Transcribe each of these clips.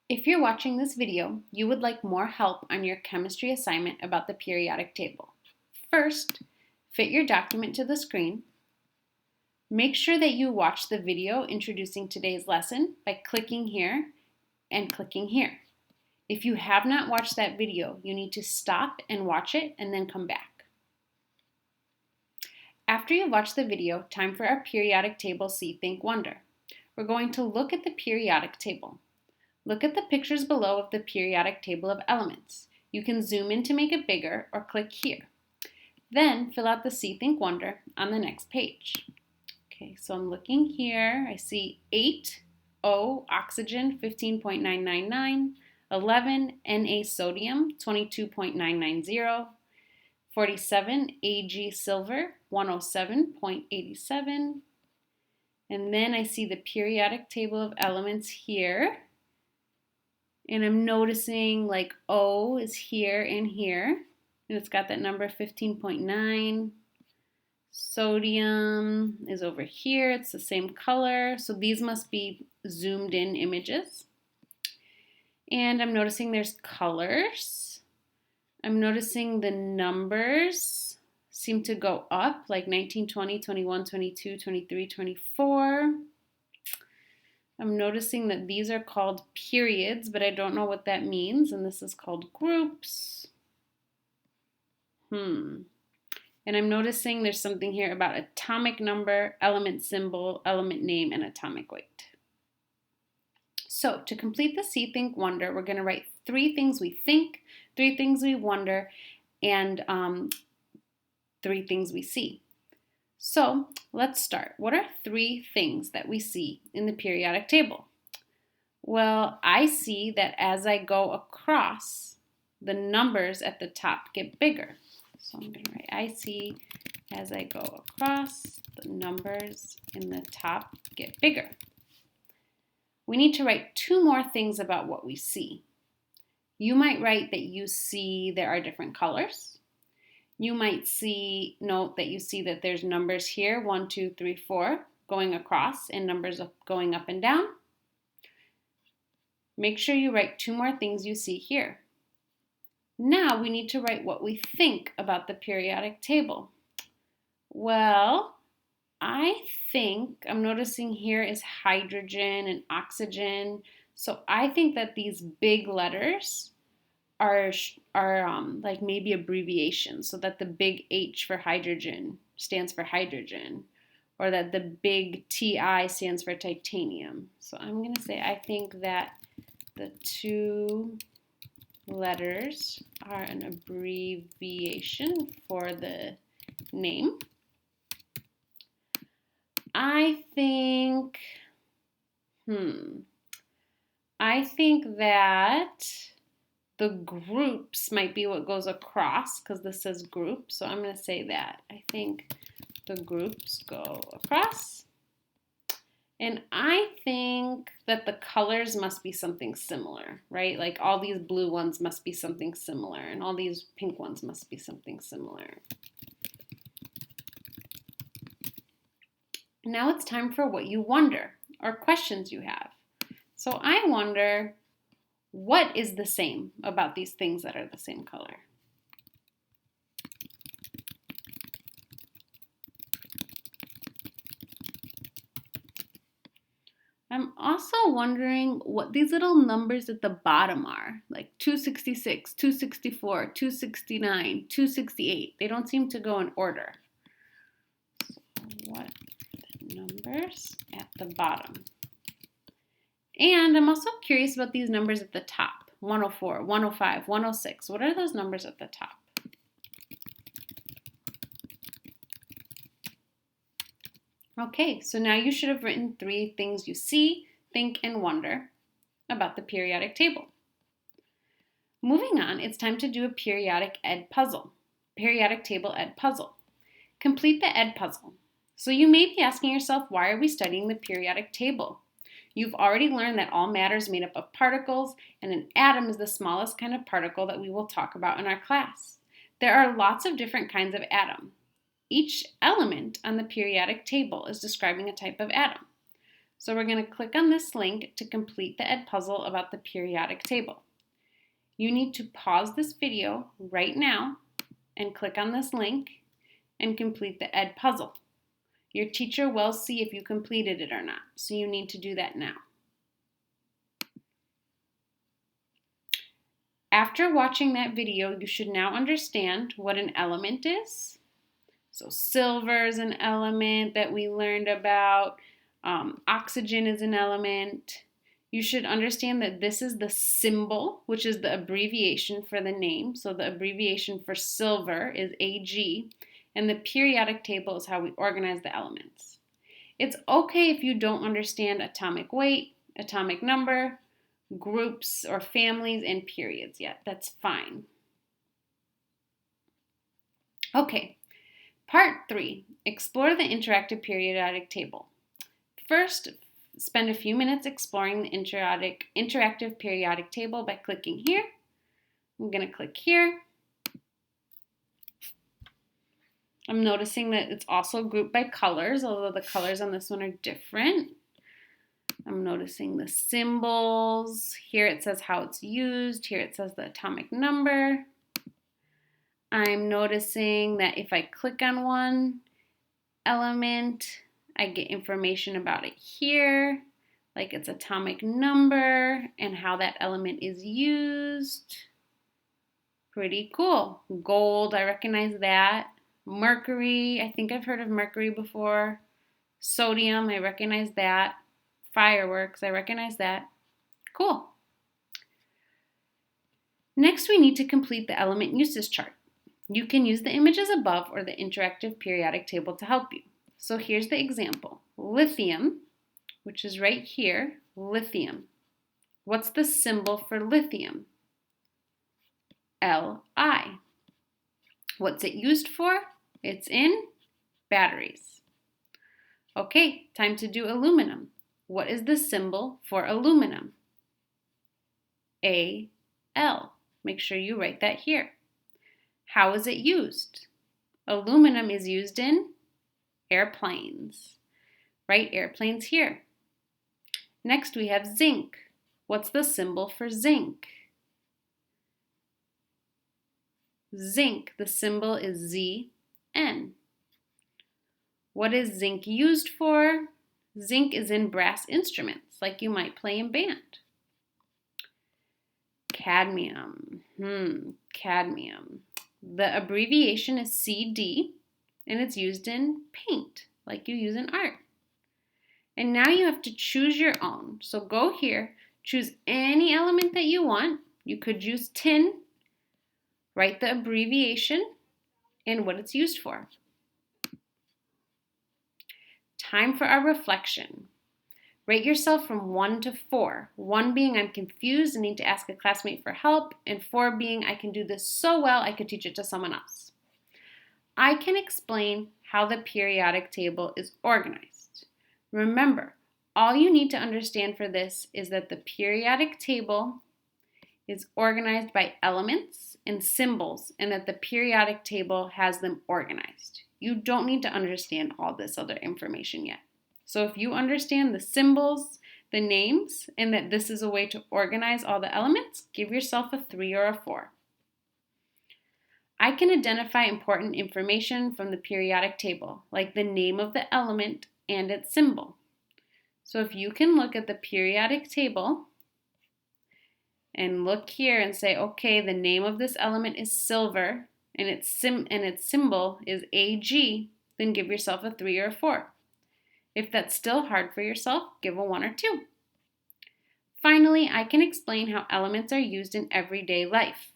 If you're watching this video, you would like more help on your chemistry assignment about the periodic table. First, fit your document to the screen. Make sure that you watch the video introducing today's lesson by clicking here and clicking here. If you have not watched that video, you need to stop and watch it and then come back. After you've watched the video, time for our periodic table See, Think, Wonder. We're going to look at the periodic table. Look at the pictures below of the periodic table of elements. You can zoom in to make it bigger or click here. Then fill out the See, Think, Wonder on the next page. Okay, so I'm looking here. I see 8 O oxygen 15.999, 11 Na sodium 22.990, 47 Ag silver 107.87, and then I see the periodic table of elements here. And I'm noticing like O is here and here. And it's got that number 15.9. Sodium is over here. It's the same color. So these must be zoomed in images. And I'm noticing there's colors. I'm noticing the numbers seem to go up, like 19, 20, 21, 22, 23, 24. I'm noticing that these are called periods, but I don't know what that means, and this is called groups. And I'm noticing there's something here about atomic number, element symbol, element name, and atomic weight. So to complete the See, Think, Wonder, we're going to write 3 things we think, 3 things we wonder, and 3 things we see. So let's start. What are 3 things that we see in the periodic table? Well, I see that as I go across, the numbers at the top get bigger. So I'm going to write, I see as I go across, the numbers in the top get bigger. We need to write 2 more things about what we see. You might write that you see there are different colors. You might note that you see that there's numbers here, 1, 2, 3, 4, going across, and numbers going up and down. Make sure you write 2 more things you see here. Now we need to write what we think about the periodic table. Well, I think I'm noticing here is hydrogen and oxygen. So I think that these big letters are like maybe abbreviations, so that the big H for hydrogen stands for hydrogen, or that the big TI stands for titanium. So I'm going to say I think that the 2 letters are an abbreviation for the name. I think that the groups might be what goes across, because this says group, so I'm going to say that. I think the groups go across. And I think that the colors must be something similar, right? Like all these blue ones must be something similar, and all these pink ones must be something similar. Now it's time for what you wonder, or questions you have. So I wonder, what is the same about these things that are the same color? I'm also wondering what these little numbers at the bottom are, like 266, 264, 269, 268. They don't seem to go in order. So what the numbers at the bottom? And I'm also curious about these numbers at the top. 104, 105, 106. What are those numbers at the top? Okay, so now you should have written 3 things you see, think, and wonder about the periodic table. Moving on, it's time to do a periodic table ed puzzle. Complete the ed puzzle. So you may be asking yourself, why are we studying the periodic table? You've already learned that all matter is made up of particles, and an atom is the smallest kind of particle that we will talk about in our class. There are lots of different kinds of atom. Each element on the periodic table is describing a type of atom. So we're going to click on this link to complete the Edpuzzle about the periodic table. You need to pause this video right now and click on this link and complete the Edpuzzle. Your teacher will see if you completed it or not, so you need to do that now. After watching that video, you should now understand what an element is. So silver is an element that we learned about. Oxygen is an element. You should understand that this is the symbol, which is the abbreviation for the name. So the abbreviation for silver is Ag, and the periodic table is how we organize the elements. It's okay if you don't understand atomic weight, atomic number, groups or families, and periods yet. That's fine. Okay, part 3, explore the interactive periodic table. First, spend a few minutes exploring the interactive periodic table by clicking here. I'm going to click here. I'm noticing that it's also grouped by colors, although the colors on this one are different. I'm noticing the symbols. Here it says how it's used. Here it says the atomic number. I'm noticing that if I click on one element, I get information about it here, like its atomic number and how that element is used. Pretty cool. Gold, I recognize that. Mercury, I think I've heard of mercury before. Sodium, I recognize that. Fireworks, I recognize that. Cool. Next, we need to complete the element uses chart. You can use the images above or the interactive periodic table to help you. So here's the example. Lithium, which is right here, lithium. What's the symbol for lithium? Li. What's it used for? It's in batteries. Okay, time to do aluminum. What is the symbol for aluminum? Al. Make sure you write that here. How is it used? Aluminum is used in airplanes. Write airplanes here. Next we have zinc. What's the symbol for zinc? Zinc, the symbol is Zn. What is zinc used for? Zinc is in brass instruments, like you might play in band. Cadmium. Cadmium. The abbreviation is Cd, and it's used in paint, like you use in art. And now you have to choose your own. So go here, choose any element that you want. You could use tin, write the abbreviation, and what it's used for. Time for our reflection. Rate yourself from 1 to 4. 1 being I'm confused and need to ask a classmate for help, and 4 being I can do this so well I could teach it to someone else. I can explain how the periodic table is organized. Remember, all you need to understand for this is that the periodic table is organized by elements and symbols, and that the periodic table has them organized. You don't need to understand all this other information yet. So if you understand the symbols, the names, and that this is a way to organize all the elements, give yourself a 3 or a 4. I can identify important information from the periodic table, like the name of the element and its symbol. So if you can look at the periodic table and look here and say, okay, the name of this element is silver and its symbol is Ag, then give yourself a 3 or a 4. If that's still hard for yourself, give a 1 or 2. Finally, I can explain how elements are used in everyday life.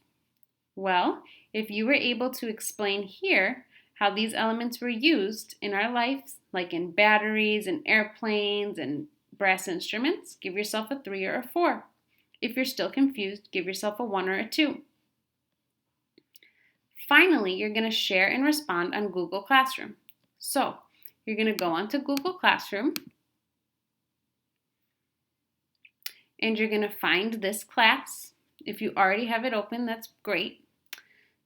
Well, if you were able to explain here how these elements were used in our lives, like in batteries and airplanes and brass instruments, give yourself a 3 or a 4. If you're still confused, give yourself a 1 or a 2. Finally, you're going to share and respond on Google Classroom. So, you're going to go onto Google Classroom and you're going to find this class. If you already have it open, that's great.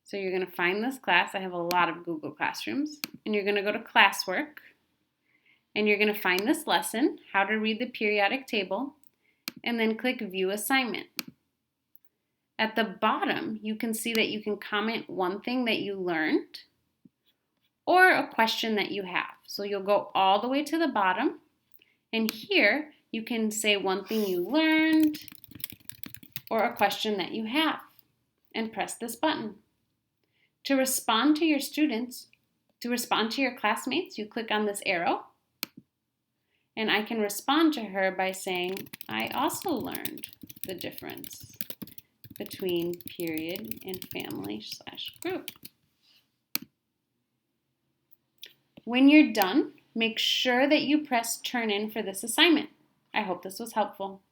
So you're going to find this class. I have a lot of Google Classrooms. And you're going to go to classwork. And you're going to find this lesson, How to Read the Periodic Table, and then click View Assignment. At the bottom, you can see that you can comment one thing that you learned or a question that you have. So you'll go all the way to the bottom, and here you can say one thing you learned or a question that you have, and press this button. To respond to your students, to respond to your classmates, you click on this arrow, and I can respond to her by saying, I also learned the difference between period and family/group. When you're done, make sure that you press turn in for this assignment. I hope this was helpful.